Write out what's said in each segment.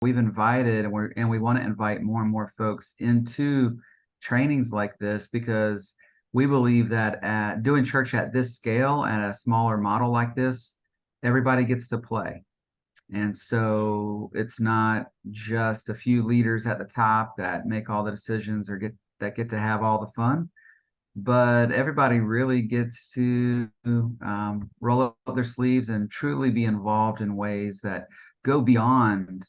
we've invited and we want to invite more and more folks into trainings like this because we believe that doing church at this scale and a smaller model like this, everybody gets to play. And so it's not just a few leaders at the top that make all the decisions or get to have all the fun, but everybody really gets to roll up their sleeves and truly be involved in ways that go beyond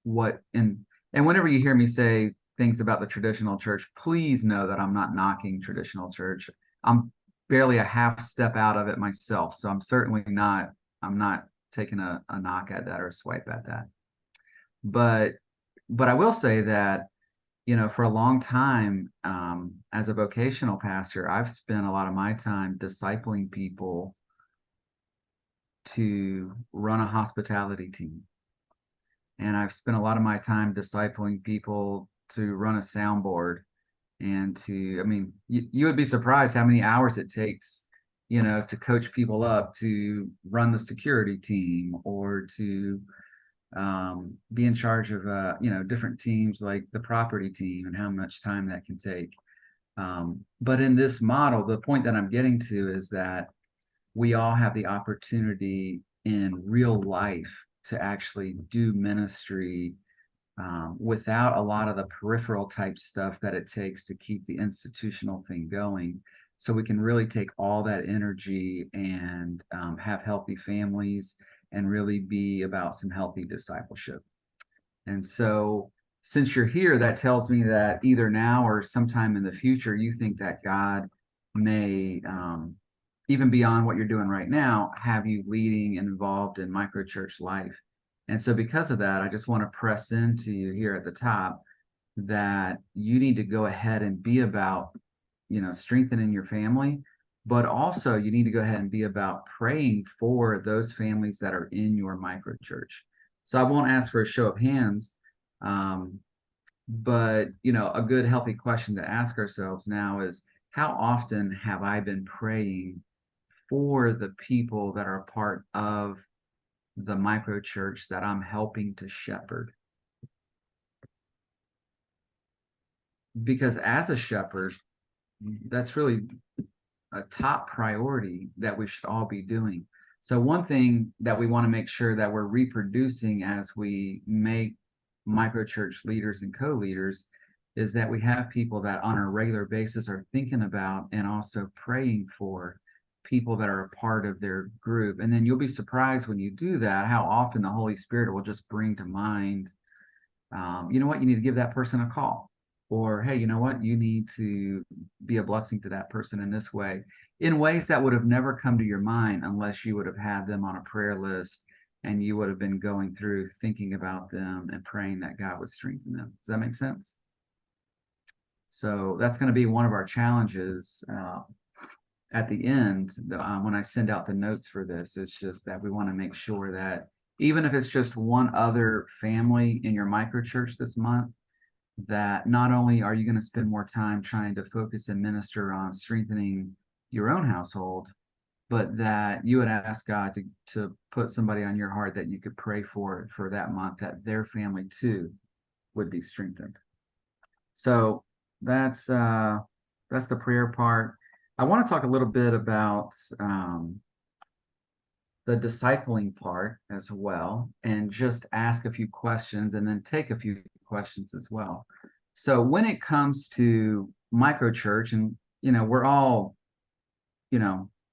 what and whenever you hear me say things about the traditional church, please know that I'm not knocking traditional church. I'm barely a half step out of it myself, so I'm not taking a knock at that or a swipe at that. But I will say that, for a long time, as a vocational pastor, I've spent a lot of my time discipling people to run a hospitality team. And I've spent a lot of my time discipling people to run a soundboard and you would be surprised how many hours it takes, to coach people up to run the security team or to be in charge of different teams like the property team and how much time that can take. But in this model, the point that I'm getting to is that we all have the opportunity in real life to actually do ministry without a lot of the peripheral type stuff that it takes to keep the institutional thing going. So we can really take all that energy and have healthy families and really be about some healthy discipleship. And so, since you're here, that tells me that either now or sometime in the future, you think that God may, even beyond what you're doing right now, have you leading and involved in microchurch life. And so, because of that, I just want to press into you here at the top that you need to go ahead and be about, strengthening your family, but also you need to go ahead and be about praying for those families that are in your microchurch. So I won't ask for a show of hands, but a good healthy question to ask ourselves now is, how often have I been praying for the people that are a part of the microchurch that I'm helping to shepherd? Because as a shepherd, that's really a top priority that we should all be doing. So one thing that we want to make sure that we're reproducing as we make microchurch leaders and co-leaders is that we have people that on a regular basis are thinking about and also praying for people that are a part of their group. And then you'll be surprised when you do that, how often the Holy Spirit will just bring to mind, you know what, you need to give that person a call. Or, hey, you know what, you need to be a blessing to that person in this way, in ways that would have never come to your mind unless you would have had them on a prayer list and you would have been going through thinking about them and praying that God would strengthen them. Does that make sense? So that's going to be one of our challenges at the end when I send out the notes for this. It's just that we want to make sure that even if it's just one other family in your microchurch this month, that not only are you going to spend more time trying to focus and minister on strengthening your own household, but that you would ask God to put somebody on your heart that you could pray for that month, that their family too would be strengthened. So that's the prayer part. I want to talk a little bit about the discipling part as well, and just ask a few questions and then take a few questions as well. So when it comes to microchurch, and we're all,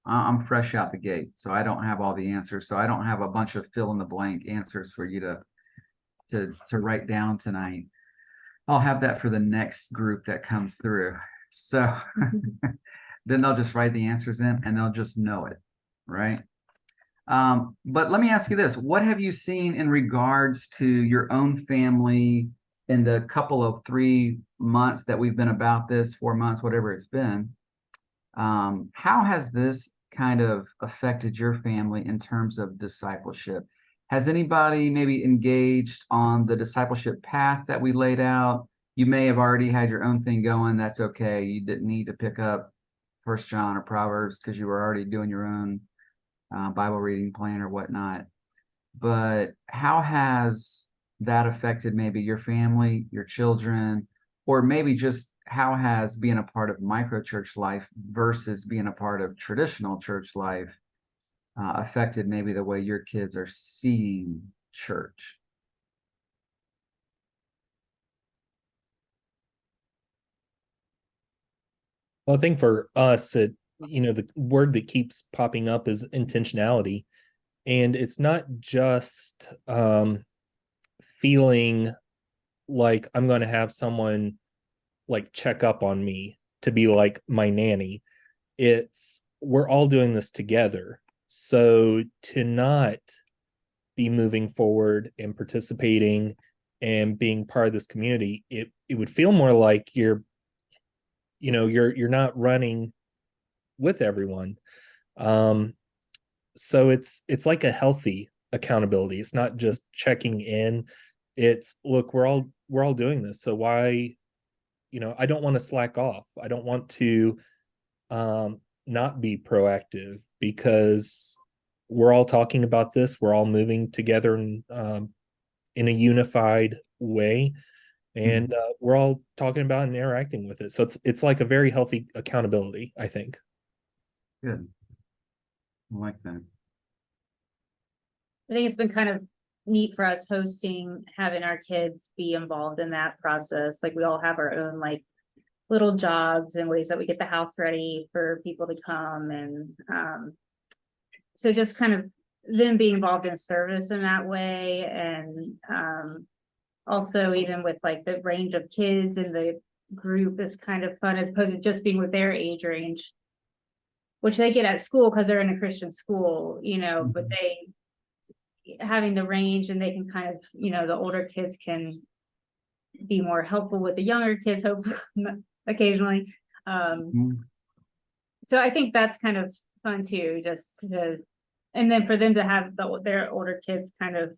I'm fresh out the gate, so I don't have all the answers. So I don't have a bunch of fill in the blank answers for you to write down tonight. I'll have that for the next group that comes through. So then they'll just write the answers in and they'll just know it, right? But let me ask you this. What have you seen in regards to your own family in the couple of 3 months that we've been about this, 4 months, whatever it's been? How has this kind of affected your family in terms of discipleship? Has anybody maybe engaged on the discipleship path that we laid out? You may have already had your own thing going. That's okay. You didn't need to pick up First John or Proverbs because you were already doing your own Bible reading plan or whatnot. but how has that affected maybe your family, your children, or maybe just how has being a part of micro church life versus being a part of traditional church life affected maybe the way your kids are seeing church? Well, I think for us, the word that keeps popping up is intentionality. And it's not just feeling like I'm going to have someone like check up on me to be like my nanny. It's we're all doing this together. So to not be moving forward and participating and being part of this community, it would feel more like you're not running with everyone. Um, so it's like a healthy accountability. It's not just checking in. It's look, we're all doing this. So why, I don't want to slack off. I don't want to not be proactive because we're all talking about this. We're all moving together in a unified way, and Mhm. we're all talking about and interacting with it. So it's like a very healthy accountability, I think. Good. I like that. I think it's been kind of neat for us hosting, having our kids be involved in that process. Like we all have our own like little jobs and ways that we get the house ready for people to come. And so just kind of them being involved in service in that way. And also even with like the range of kids in the group is kind of fun as opposed to just being with their age range, which they get at school because they're in a Christian school, but Mhm. they having the range and they can kind of, the older kids can be more helpful with the younger kids, hopefully occasionally. Mhm. So I think that's kind of fun too, just to, and then for them to have their older kids kind of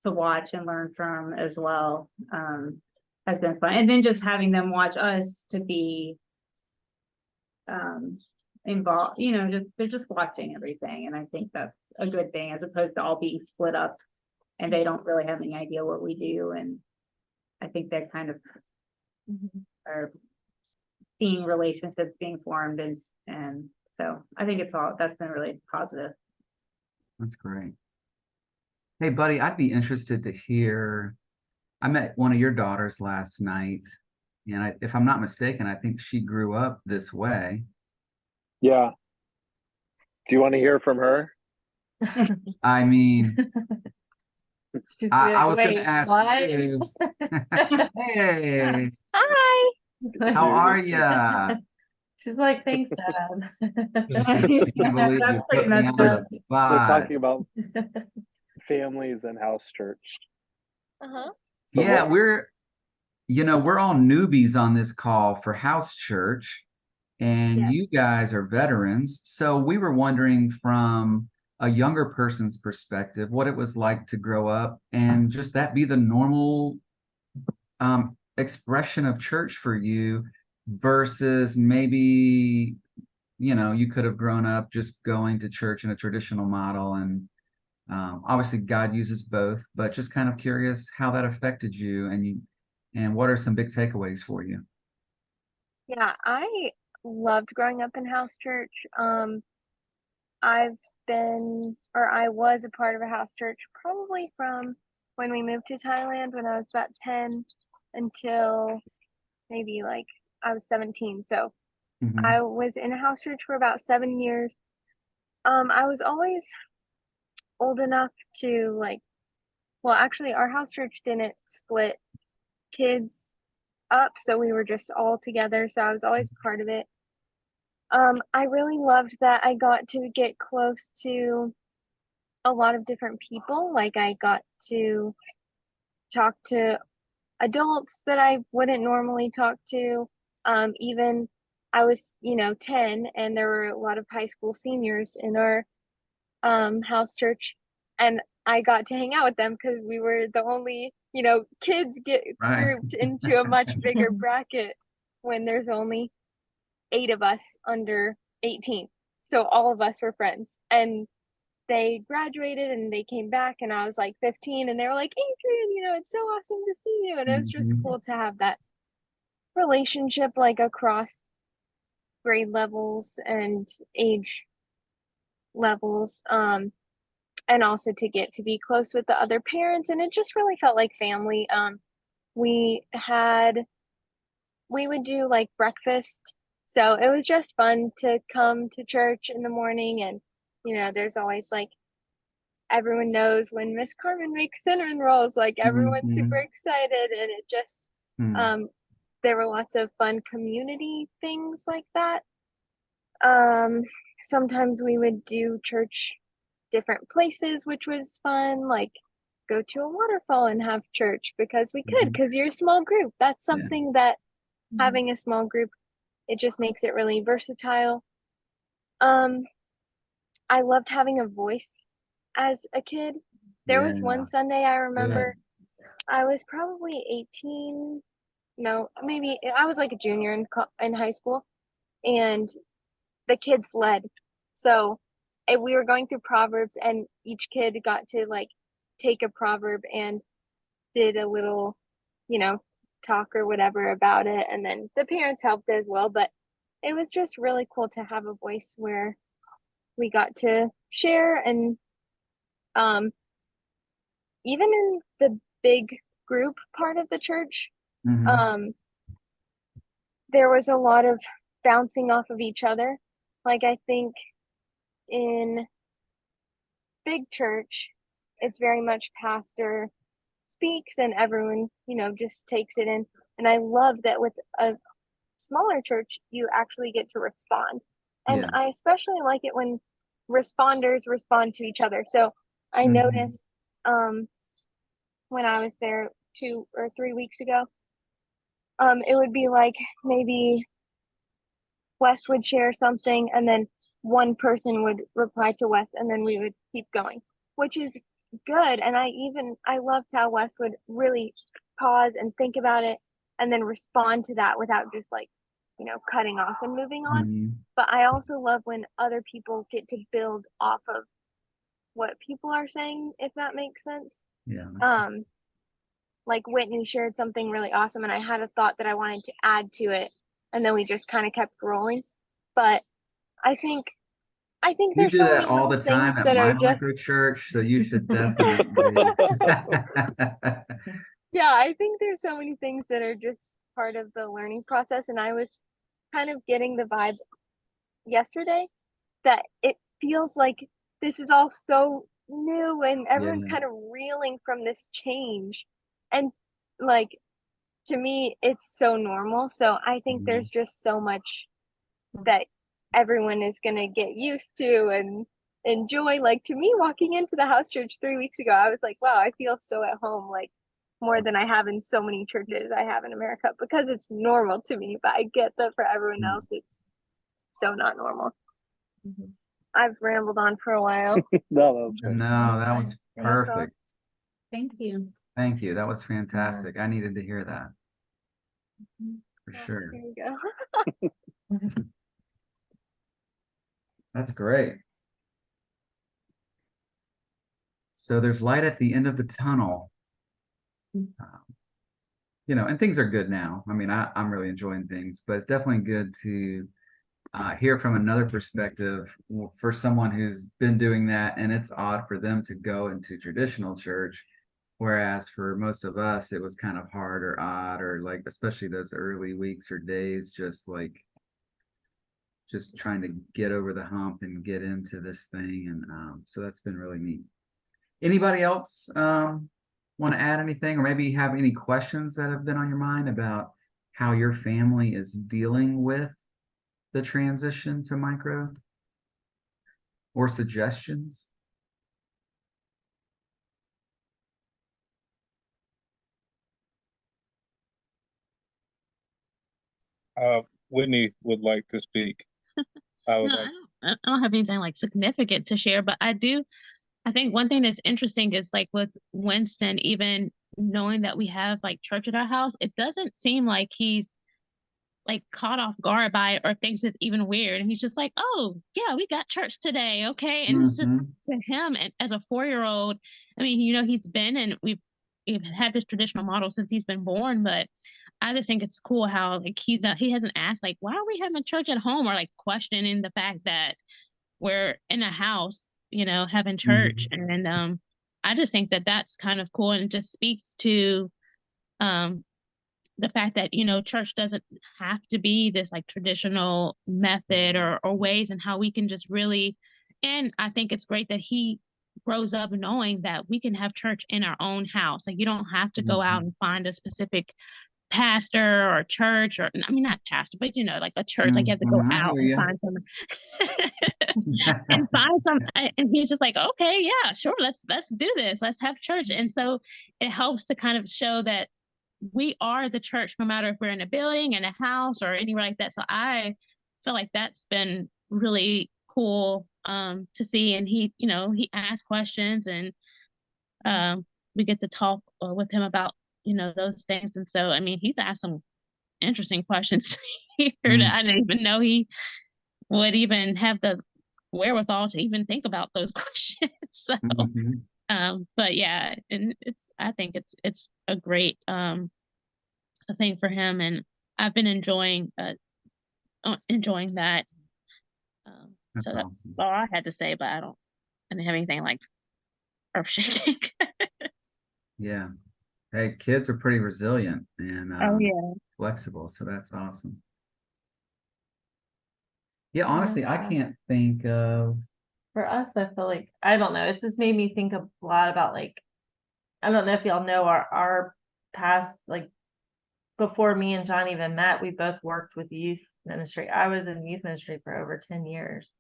to watch and learn from as well, has been fun. And then just having them watch us to be um involved, just they're just watching everything. And I think that's a good thing as opposed to all being split up and they don't really have any idea what we do. And I think they're kind of are seeing relationships being formed and so I think that's been really positive. That's great. Hey, buddy, I'd be interested to hear. I met one of your daughters last night, and if I'm not mistaken, I think she grew up this way. Yeah. Do you want to hear from her? I mean, She's I like, was going to wait, ask what? you. Hey, Hi. Did how you are ya? She's like, thanks, Dad. I can't believe you That's pretty put me messed on the up. we're spot. talking about families and house church. Uh-huh. So Yeah, what we're all newbies on this call for house church, and Yes. you guys are veterans. So we were wondering from a younger person's perspective what it was like to grow up and just that be the normal expression of church for you versus maybe, you could have grown up just going to church in a traditional model. And obviously, God uses both, but just kind of curious how that affected you and what are some big takeaways for you? Yeah, I loved growing up in house church. I've been, or I was a part of a house church probably from when we moved to Thailand when I was about 10 until maybe like I was 17. So Hmm. I was in a house church for about 7 years. I was always old enough to like, well, actually, our house church didn't split kids up, so we were just all together. So I was always part of it. I really loved that I got to get close to a lot of different people. Like I got to talk to adults that I wouldn't normally talk to. Even I was, 10 and there were a lot of high school seniors in our house church and I got to hang out with them because we were the only, kids gets Right. grouped into a much bigger bracket when there's only 8 of us under 18. So all of us were friends. And they graduated and they came back and I was like 15 and they were like, Adrian, it's so awesome to see you. And it was just Mhm. cool to have that relationship like across grade levels and age levels. And also to get to be close with the other parents. And it just really felt like family. We would do like breakfast. So it was just fun to come to church in the morning. And, there's always like, everyone knows when Miss Carmen makes cinnamon rolls, like everyone's super Mhm. excited. And it just, Hmm. there were lots of fun community things like that. Um, Sometimes we would do church different places, which was fun, like go to a waterfall and have church because we could, Mhm. because you're a small group. That's Yeah. something that Mhm. having a small group, it just makes it really versatile. Um, I loved having a voice as a kid. There was Yeah. one Sunday I Good. remember I was probably 18. No, maybe I was like a junior in high school, and the kids led. So we were going through Proverbs, and each kid got to like take a proverb and did a little, you know, talk or whatever about it. And then the parents helped as well. But it was just really cool to have a voice where we got to share. And um, even in the big group part of the church, Mhm. um, there was a lot of bouncing off of each other. Like I think in big church, it's very much pastor speaks and everyone, just takes it in. And I love that with a smaller church, you actually get to respond. And Yeah. I especially like it when responders respond to each other. So I Mhm. noticed when I was there 2 or 3 weeks ago, it would be like maybe Wes would share something and then one person would reply to Wes and then we would keep going, which is good. And I loved how Wes would really pause and think about it and then respond to that without just like, cutting off and moving on. Mhm. But I also love when other people get to build off of what people are saying, if that makes sense. Yeah. Um, like Whitney shared something really awesome and I had a thought that I wanted to add to it and then we just kind of kept rolling. But I think You there's do so that many all little the things time at that are my just micro church, so you should definitely. yeah, I think there's so many things that are just part of the learning process and I was kind of getting the vibe yesterday that it feels like this is all so new and everyone's Yeah. kind of reeling from this change. And like to me it's so normal. So I think Mhm. there's just so much that everyone is going to get used to and enjoy. Like to me, walking into the house church 3 weeks ago, I was like, wow, I feel so at home, like more than I have in so many churches I have in America because it's normal to me. But I get that for everyone else, it's so not normal. I've rambled on for a while. No, that was great. No, that was That's all. perfect. Thank you. Thank you. That was fantastic. I needed to hear that for Oh, sure. here you go. That's great. So there's light at the end of the tunnel. And things are good now. I mean, I'm really enjoying things, but definitely good to hear from another perspective for someone who's been doing that. And it's odd for them to go into traditional church, whereas for most of us, it was kind of hard or odd, or like, especially those early weeks or days, just trying to get over the hump and get into this thing. And so that's been really neat. Anybody else want to add anything, or maybe have any questions that have been on your mind about how your family is dealing with the transition to micro, or suggestions? Whitney would like to speak. I would No, like. I don't have anything like significant to share, but I think one thing that's interesting is like with Winston, even knowing that we have like church at our house, it doesn't seem like he's like caught off guard by it or thinks it's even weird. And he's just like, oh yeah, we got church today. Okay. And it's just Mhm. to him, and as a 4-year-old, I mean, he's been, and we've had this traditional model since he's been born, but I just think it's cool how like he hasn't asked like, why are we having church at home, or like questioning the fact that we're in a house, having church. Mhm. And I just think that that's kind of cool, and it just speaks to um the fact that church doesn't have to be this like traditional method or ways, and how we can just really. And I think it's great that he grows up knowing that we can have church in our own house. Like, you don't have to go out Mhm. and find a specific pastor or church, or I mean not pastor, but like a church, like you have to go Mhm. I out hear and you. find some and find some. And he's just like, okay, yeah, sure, let's do this, let's have church. And so it helps to kind of show that we are the church, no matter if we're in a building, in a house, or anywhere like that. So I feel like that's been really cool to see. And he asks questions, and we get to talk with him about those things. And so I mean, he's asked some interesting questions here that Mm. I didn't even know he would even have the wherewithal to even think about those questions. So Mhm. but yeah, and I think it's a great a thing for him, and I've been enjoying that. That's So that's awesome. all I had to say, but I didn't have anything like earth shaking. Yeah. Hey, kids are pretty resilient and Oh yeah. flexible, so that's awesome. Yeah, Yeah. honestly, I can't think of. For us, I feel like, I don't know, it's just made me think a lot about like, I don't know if y'all know our past, like before me and John even met, we both worked with youth ministry. I was in youth ministry for over 10 years.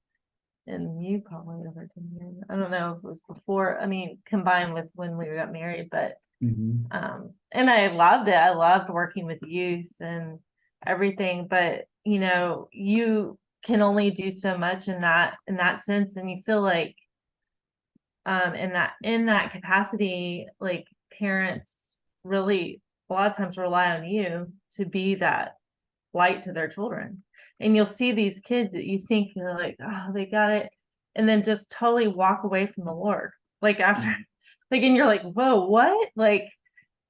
And you probably over 10 years. I don't know if it was before, I mean, combined with when we got married, but Mhm. and I loved it. I loved working with youth and everything, but you can only do so much in that sense. And you feel like in that capacity, like parents really a lot of times rely on you to be that light to their children. And you'll see these kids that you think you're like, oh, they got it, and then just totally walk away from the Lord. Like after like, and you're like, whoa, what? Like,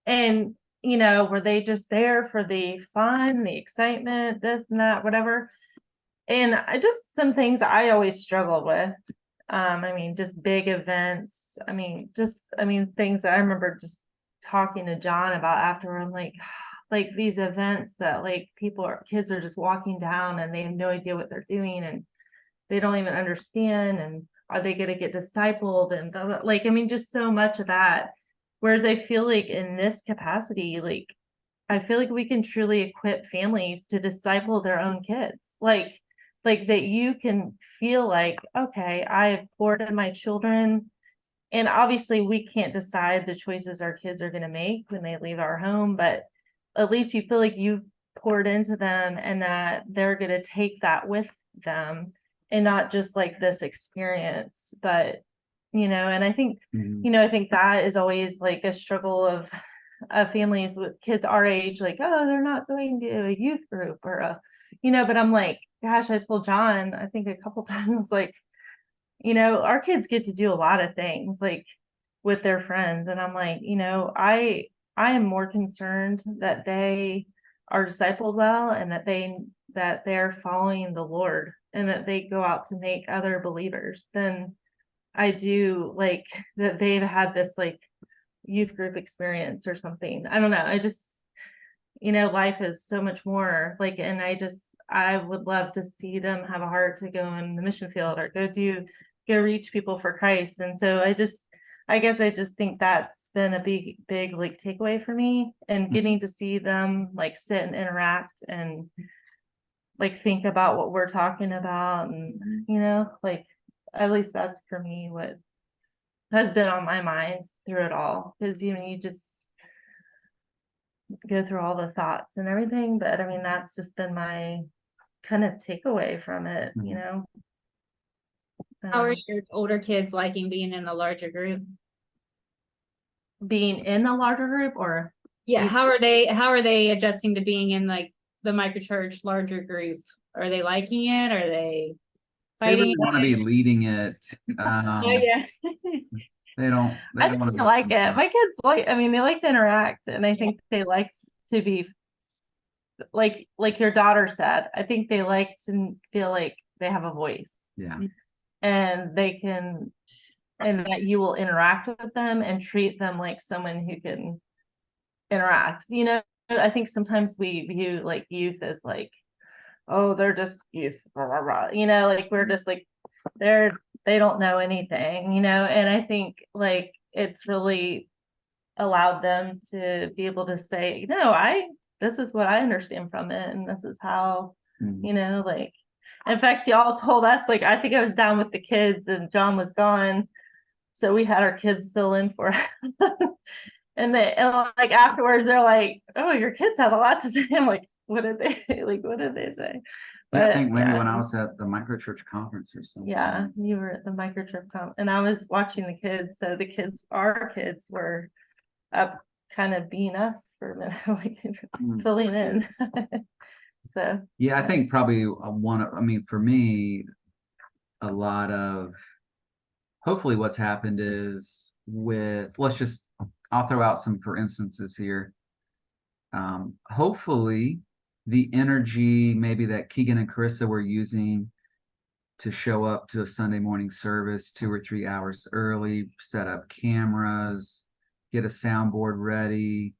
and were they just there for the fun, the excitement, this and that, whatever? And I just some things I always struggle with. I mean, just big events. I mean, things that I remember just talking to John about after. I'm like these events that like kids are just walking down and they have no idea what they're doing and they don't even understand. And are they going to get discipled? And like, I mean, just so much of that. Whereas I feel like in this capacity, like, I feel like we can truly equip families to disciple their own kids. Like that you can feel like, okay, I have poured in my children. And obviously we can't decide the choices our kids are going to make when they leave our home, but at least you feel like you've poured into them and that they're going to take that with them and not just like this experience, but and I think, Mhm. I think that is always like a struggle of families with kids our age, like, oh, they're not going to a youth group or but I'm like, gosh, I told John, I think a couple times, like, our kids get to do a lot of things like with their friends. And I'm like, I am more concerned that they are discipled well and that they're following the Lord and that they go out to make other believers than I do like that they've had this like youth group experience or something. I don't know. I just, life is so much more like, and I would love to see them have a heart to go in the mission field or go reach people for Christ. And so I guess I just think that's been a big like takeaway for me, and getting to see them like sit and interact and like think about what we're talking about. And, like, at least that's for me what has been on my mind through it all. Because, you just go through all the thoughts and everything. But I mean, that's just been my kind of takeaway from it, How are Um, your older kids liking being in the larger group? being in a larger group or Yeah, You- how are they adjusting to being in like the microchurch larger group? Are they liking it? Are they They really fighting? want to be leading it. Oh, yeah. They don't I want think to they like it. My kids like, I mean, they like to interact, and I think they like to be like your daughter said. I think they like to feel like they have a voice, Yeah. and they can, and that you will interact with them and treat them like someone who can interact. You know, I think sometimes we view like youth as like, oh, they're just youth, blah, blah, blah. You know, like we're just like they don't know anything, you know, and I think like it's really allowed them to be able to say, no, this is what I understand from it, and this is how, Mhm. you know, like, in fact, y'all told us, like, I think I was down with the kids and John was gone, so we had our kids fill in for and like afterwards they're like, oh, your kids have a lot to say. I'm like, what did they say? Yeah, I But think maybe when I was at the microchurch conference or something. yeah, you were at the microchurch and I was watching the kids, so our kids were up kind of being us for a minute, like Mm. filling in. So Yeah, I think probably I mean, for me, a lot of hopefully what's happened is I'll throw out some for instances here. Hopefully the energy maybe that Keegan and Carissa were using to show up to a Sunday morning service 2 or 3 hours early, set up cameras, get a soundboard ready.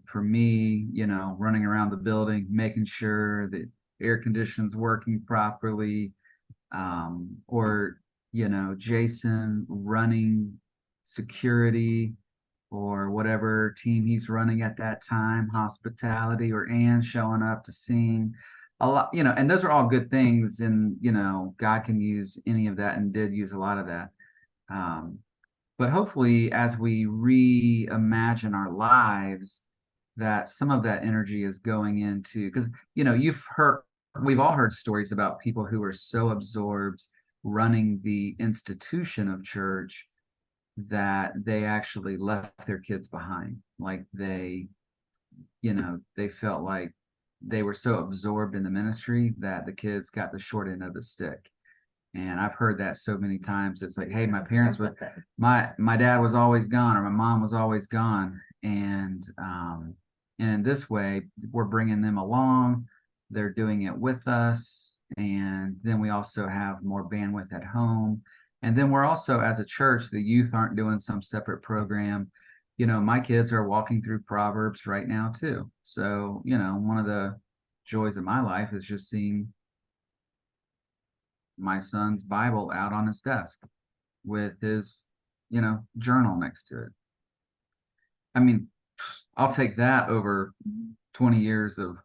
For me, running around the building, making sure that air conditioning's working properly, or Jason running security or whatever team he's running at that time, hospitality, or Ann showing up to sing a lot, and those are all good things, and God can use any of that and did use a lot of that. But hopefully as we reimagine our lives, that some of that energy is going into, because we've all heard stories about people who are so absorbed running the institution of church that they actually left their kids behind. Like they felt like they were so absorbed in the ministry that the kids got the short end of the stick. And I've heard that so many times. It's like, hey, my parents would, my dad was always gone, or my mom was always gone. And in this way, we're bringing them along. They're doing it with us. And then we also have more bandwidth at home. And then we're also, as a church, the youth aren't doing some separate program. My kids are walking through Proverbs right now too. So, one of the joys of my life is just seeing my son's Bible out on his desk with his, journal next to it. I mean, I'll take that over 20 years of,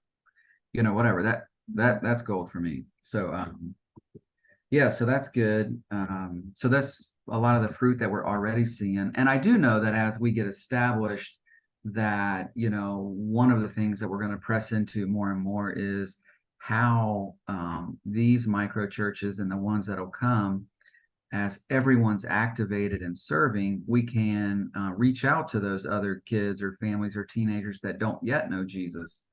whatever. That's gold for me. So, yeah, so that's good. So that's a lot of the fruit that we're already seeing. And I do know that as we get established, that, one of the things that we're going to press into more and more is how these micro churches and the ones that'll come, as everyone's activated and serving, we can reach out to those other kids or families or teenagers that don't yet know Jesus,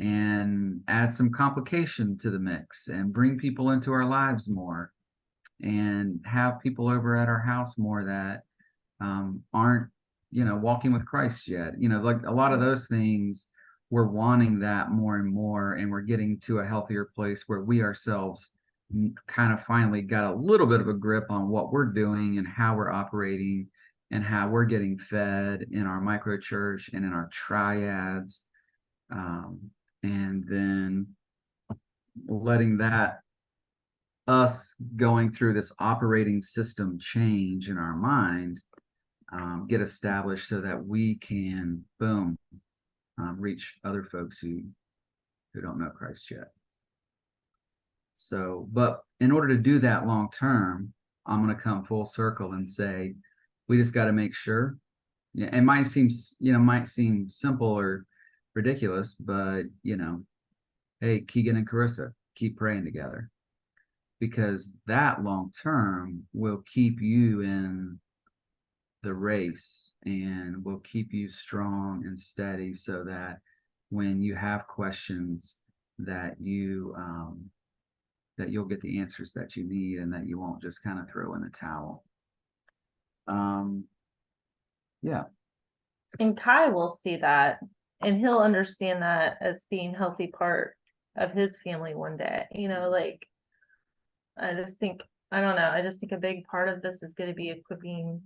and add some complication to the mix and bring people into our lives more, and have people over at our house more that aren't walking with Christ yet. Like a lot of those things, we're wanting that more and more, and we're getting to a healthier place where we ourselves kind of finally got a little bit of a grip on what we're doing and how we're operating and how we're getting fed in our micro church and in our triads. And then letting that, us going through this operating system change in our minds, get established so that we can, boom, reach other folks who don't know Christ yet. So, but in order to do that long term, I'm going to come full circle and say, we just got to make sure. Yeah, it might seem simple or ridiculous, but hey, Keegan and Carissa, keep praying together, because that long term will keep you in the race and will keep you strong and steady, so that when you have questions that that you'll get the answers that you need and that you won't just kind of throw in the towel. Yeah. And Kai will see that and he'll understand that as being healthy part of his family one day. You know, like I just think, I don't know, I just think a big part of this is going to be equipping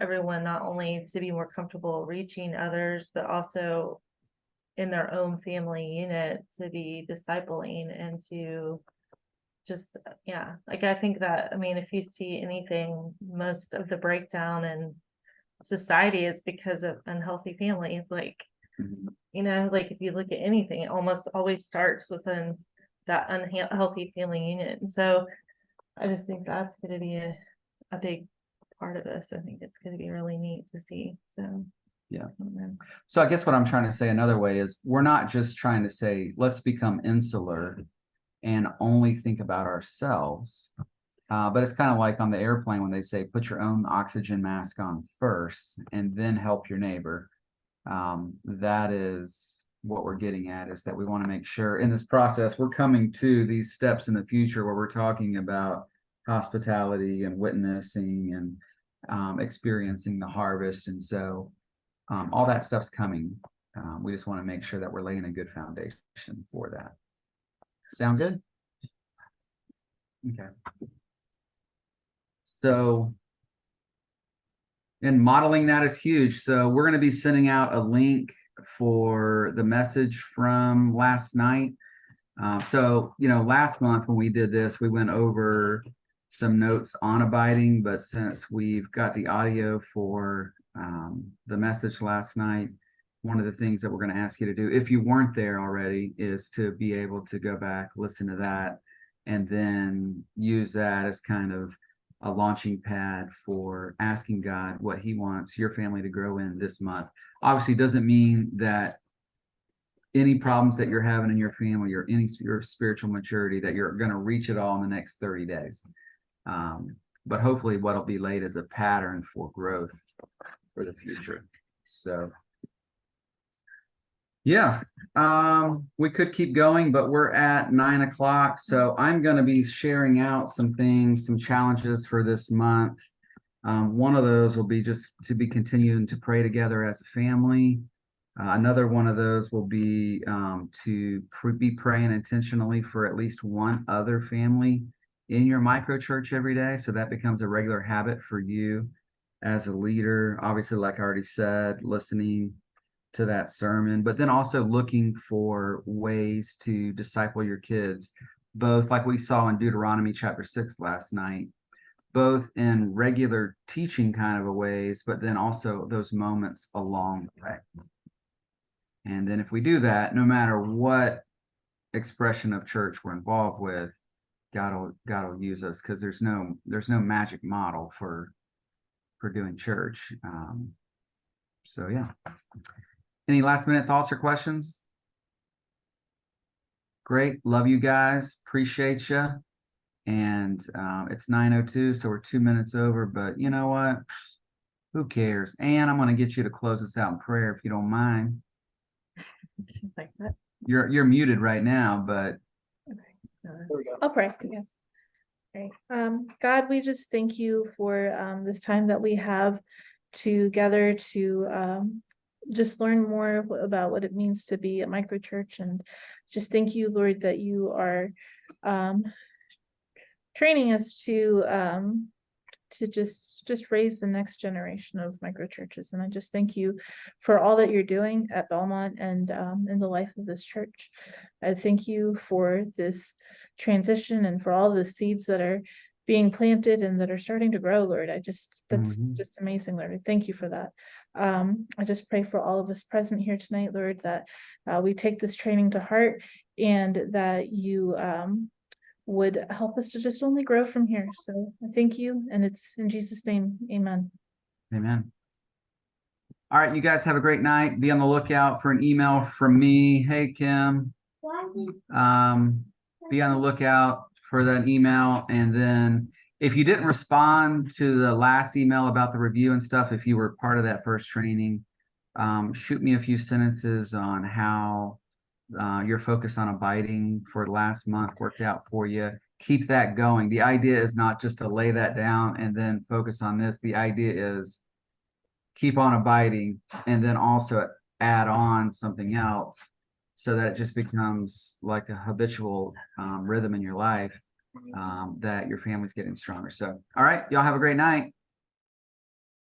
everyone not only to be more comfortable reaching others, but also in their own family unit to be discipling and to just, yeah, like I think that, I mean, if you see anything, most of the breakdown in society is because of unhealthy families. Like, you know, like if you look at anything, it almost always starts within that unhealthy family unit. And so I just think that's going to be a big part of this. I think it's going to be really neat to see. So, Yeah. I don't know. So I guess what I'm trying to say another way is we're not just trying to say, let's become insular and only think about ourselves. But it's kind of like on the airplane when they say, put your own oxygen mask on first and then help your neighbor. That is what we're getting at, is that we want to make sure in this process, we're coming to these steps in the future where we're talking about hospitality and witnessing and experiencing the harvest. And so all that stuff's coming. We just want to make sure that we're laying a good foundation for that. Sound good? Okay. So, and modeling that is huge. So we're going to be sending out a link for the message from last night. So, you know, last month when we did this, we went over some notes on abiding, but since we've got the audio for the message last night, one of the things that we're going to ask you to do, if you weren't there already, is to be able to go back, listen to that, and then use that as kind of a launching pad for asking God what he wants your family to grow in this month. Obviously, doesn't mean that any problems that you're having in your family or any your spiritual maturity that you're going to reach it all in the next 30 days. But hopefully what'll be laid as a pattern for growth for the future. So yeah, we could keep going, but we're at 9 o'clock. So I'm going to be sharing out some things, some challenges for this month. One of those will be just to be continuing to pray together as a family. Another one of those will be to be praying intentionally for at least one other family in your micro church every day. So that becomes a regular habit for you as a leader. Obviously, like I already said, listening to that sermon, but then also looking for ways to disciple your kids, both like we saw in Deuteronomy chapter 6 last night, both in regular teaching kind of a ways, but then also those moments along the way. And then if we do that, no matter what expression of church we're involved with, God will use us, because there's no magic model for doing church. So yeah. Any last minute thoughts or questions? Great. Love you guys. Appreciate you. And it's 9:02, so we're 2 minutes over, but you know what? Who cares? And I'm going to get you to close us out in prayer if you don't mind. Like that. You're muted right now, but There we go. I'll pray. Yes. Okay. God, we just thank you for this time that we have together to just learn more about what it means to be a micro church, and just thank you, Lord, that you are training us to just raise the next generation of micro churches. And I just thank you for all that you're doing at Belmont and in the life of this church. I thank you for this transition and for all the seeds that are being planted and that are starting to grow, Lord. That's just amazing, Lord. I thank you for that. I just pray for all of us present here tonight, Lord, that we take this training to heart and that you would help us to just only grow from here. So I thank you, and it's in Jesus' name, amen. amen. All right, you guys have a great night. Be on the lookout for an email from me. Hey, Kim. Be on the lookout for that email. And then if you didn't respond to the last email about the review and stuff, if you were part of that first training, shoot me a few sentences on how your focus on abiding for last month worked out for you. Keep that going. The idea is not just to lay that down and then focus on this. The idea is keep on abiding and then also add on something else so that it just becomes like a habitual rhythm in your life, that your family's getting stronger. So, all right, y'all have a great night.